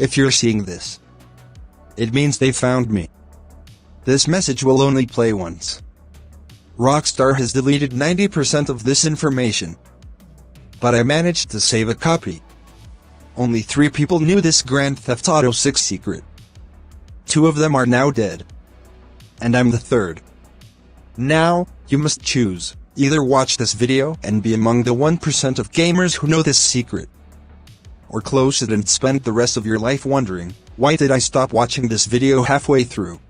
If you're seeing this, it means they found me. This message will only play once. Rockstar has deleted 90% of this information, but I managed to save a copy. Only 3 people knew this Grand Theft Auto 6 secret. 2 of them are now dead, and I'm the 3rd. Now, you must choose. Either watch this video and be among the 1% of gamers who know this secret, or close it and spend the rest of your life wondering, why did I stop watching this video halfway through?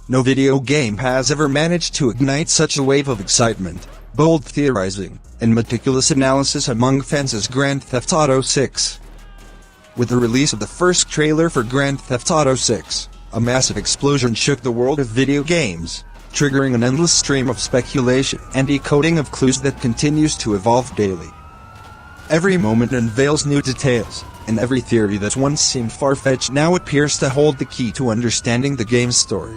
No video game has ever managed to ignite such a wave of excitement, bold theorizing, and meticulous analysis among fans as Grand Theft Auto 6. With the release of the first trailer for Grand Theft Auto 6, a massive explosion shook the world of video games, triggering an endless stream of speculation and decoding of clues that continues to evolve daily. Every moment unveils new details, and every theory that once seemed far-fetched now appears to hold the key to understanding the game's story.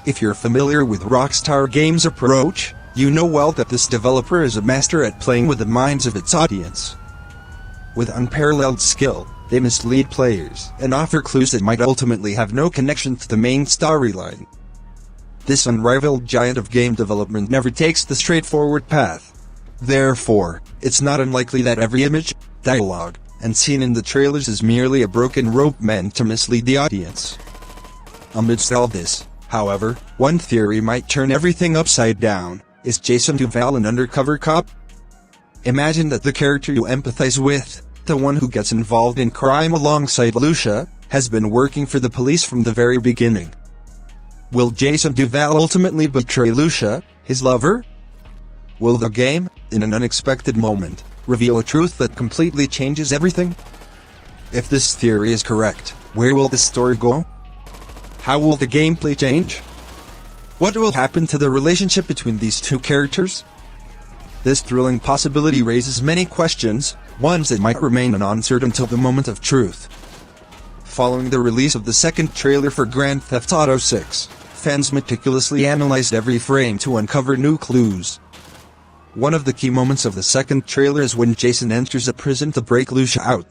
If you're familiar with Rockstar Games' approach, you know well that this developer is a master at playing with the minds of its audience. With unparalleled skill, they mislead players and offer clues that might ultimately have no connection to the main storyline. This unrivaled giant of game development never takes the straightforward path. Therefore, it's not unlikely that every image, dialogue, and scene in the trailers is merely a broken rope meant to mislead the audience. Amidst all this, however, one theory might turn everything upside down. Is Jason Duval an undercover cop? Imagine that the character you empathize with, the one who gets involved in crime alongside Lucia, has been working for the police from the very beginning. Will Jason Duval ultimately betray Lucia, his lover? Will the game, in an unexpected moment, reveal a truth that completely changes everything? If this theory is correct, where will the story go? How will the gameplay change? What will happen to the relationship between these two characters? This thrilling possibility raises many questions, ones that might remain unanswered until the moment of truth. Following the release of the second trailer for Grand Theft Auto 6, fans meticulously analyzed every frame to uncover new clues. One of the key moments of the second trailer is when Jason enters a prison to break Lucia out.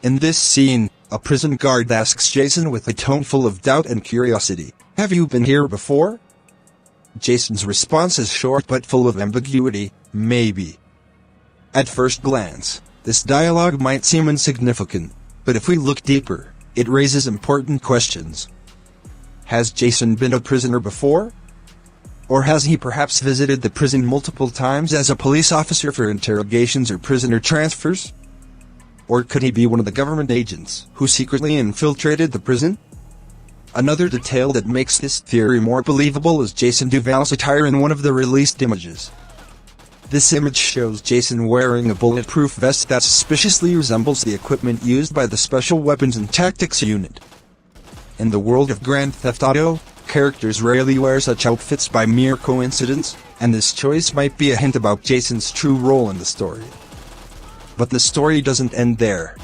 In this scene, a prison guard asks Jason with a tone full of doubt and curiosity, "Have you been here before?" Jason's response is short but full of ambiguity, "Maybe." At first glance, this dialogue might seem insignificant, but if we look deeper, it raises important questions. Has Jason been a prisoner before? Or has he perhaps visited the prison multiple times as a police officer for interrogations or prisoner transfers? Or could he be one of the government agents who secretly infiltrated the prison? Another detail that makes this theory more believable is Jason Duval's attire in one of the released images. This image shows Jason wearing a bulletproof vest that suspiciously resembles the equipment used by the Special Weapons and Tactics Unit. In the world of Grand Theft Auto, characters rarely wear such outfits by mere coincidence, and this choice might be a hint about Jason's true role in the story. But the story doesn't end there.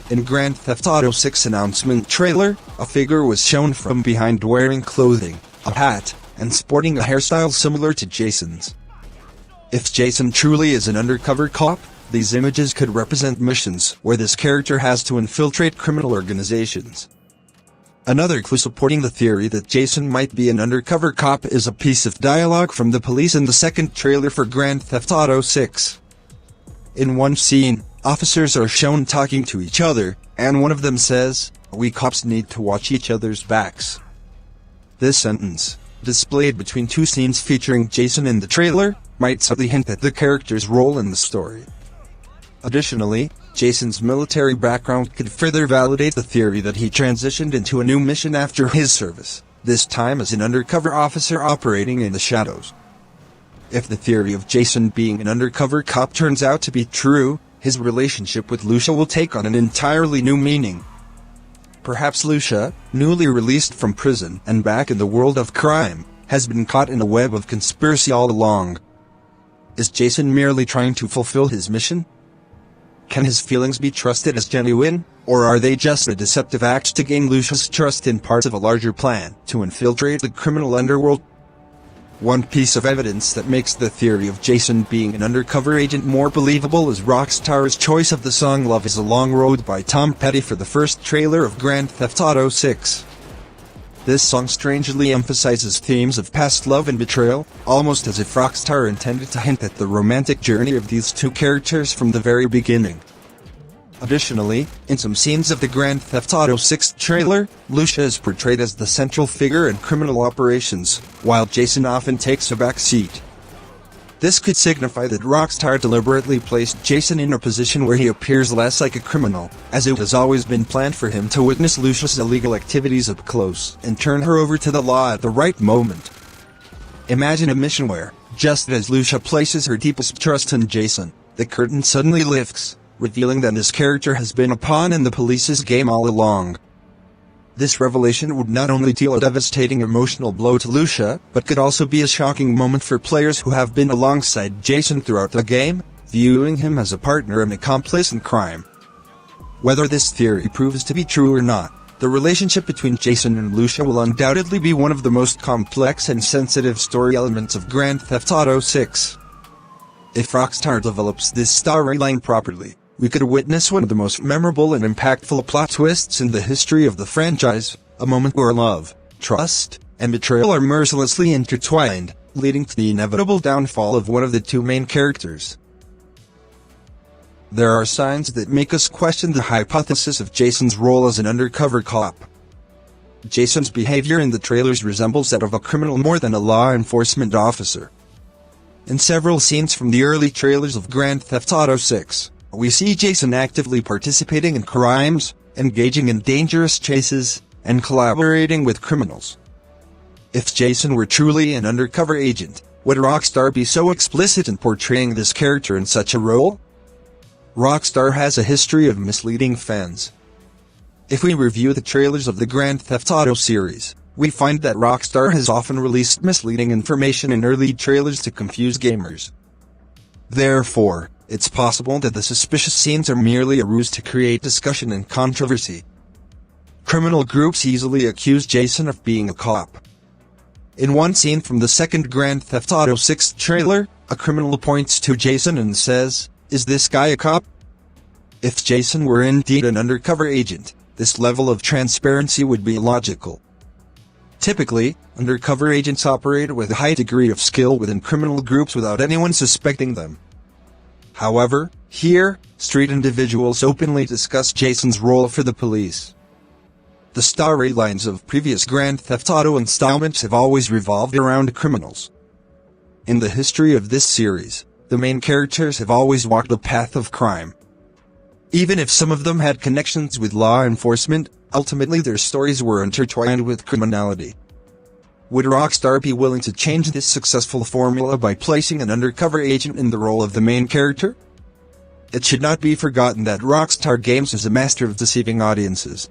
In Grand Theft Auto 6 announcement trailer, a figure was shown from behind wearing clothing, a hat, and sporting a hairstyle similar to Jason's. If Jason truly is an undercover cop, these images could represent missions where this character has to infiltrate criminal organizations. Another clue supporting the theory that Jason might be an undercover cop is a piece of dialogue from the police in the second trailer for Grand Theft Auto 6. In one scene, officers are shown talking to each other, and one of them says, "We cops need to watch each other's backs." This sentence, displayed between two scenes featuring Jason in the trailer, might subtly hint at the character's role in the story. Additionally, Jason's military background could further validate the theory that he transitioned into a new mission after his service, this time as an undercover officer operating in the shadows. If the theory of Jason being an undercover cop turns out to be true, his relationship with Lucia will take on an entirely new meaning. Perhaps Lucia, newly released from prison and back in the world of crime, has been caught in a web of conspiracy all along. Is Jason merely trying to fulfill his mission? Can his feelings be trusted as genuine, or are they just a deceptive act to gain Lucia's trust in part of a larger plan to infiltrate the criminal underworld? One piece of evidence that makes the theory of Jason being an undercover agent more believable is Rockstar's choice of the song Love is a Long Road by Tom Petty for the first trailer of Grand Theft Auto 6. This song strangely emphasizes themes of past love and betrayal, almost as if Rockstar intended to hint at the romantic journey of these two characters from the very beginning. Additionally, in some scenes of the Grand Theft Auto 6 trailer, Lucia is portrayed as the central figure in criminal operations, while Jason often takes a back seat. This could signify that Rockstar deliberately placed Jason in a position where he appears less like a criminal, as it has always been planned for him to witness Lucia's illegal activities up close and turn her over to the law at the right moment. Imagine a mission where, just as Lucia places her deepest trust in Jason, the curtain suddenly lifts, revealing that his character has been a pawn in the police's game all along. This revelation would not only deal a devastating emotional blow to Lucia, but could also be a shocking moment for players who have been alongside Jason throughout the game, viewing him as a partner and accomplice in crime. Whether this theory proves to be true or not, the relationship between Jason and Lucia will undoubtedly be one of the most complex and sensitive story elements of Grand Theft Auto 6. If Rockstar develops this storyline properly, we could witness one of the most memorable and impactful plot twists in the history of the franchise, a moment where love, trust, and betrayal are mercilessly intertwined, leading to the inevitable downfall of one of the two main characters. There are signs that make us question the hypothesis of Jason's role as an undercover cop. Jason's behavior in the trailers resembles that of a criminal more than a law enforcement officer. In several scenes from the early trailers of Grand Theft Auto 6, we see Jason actively participating in crimes, engaging in dangerous chases, and collaborating with criminals. If Jason were truly an undercover agent, would Rockstar be so explicit in portraying this character in such a role? Rockstar has a history of misleading fans. If we review the trailers of the Grand Theft Auto series, we find that Rockstar has often released misleading information in early trailers to confuse gamers. Therefore, it's possible that the suspicious scenes are merely a ruse to create discussion and controversy. Criminal groups easily accuse Jason of being a cop. In one scene from the second Grand Theft Auto 6 trailer, a criminal points to Jason and says, "Is this guy a cop?" If Jason were indeed an undercover agent, this level of transparency would be illogical. Typically, undercover agents operate with a high degree of skill within criminal groups without anyone suspecting them. However, here, street individuals openly discuss Jason's role for the police. The storylines of previous Grand Theft Auto installments have always revolved around criminals. In the history of this series, the main characters have always walked a path of crime. Even if some of them had connections with law enforcement, ultimately their stories were intertwined with criminality. Would Rockstar be willing to change this successful formula by placing an undercover agent in the role of the main character? It should not be forgotten that Rockstar Games is a master of deceiving audiences.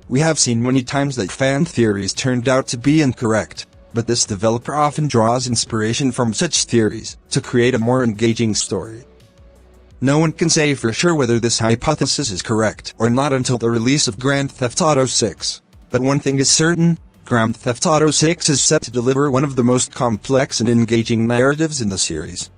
We have seen many times that fan theories turned out to be incorrect, but this developer often draws inspiration from such theories to create a more engaging story. No one can say for sure whether this hypothesis is correct or not until the release of Grand Theft Auto 6, but one thing is certain: Grand Theft Auto 6 is set to deliver one of the most complex and engaging narratives in the series.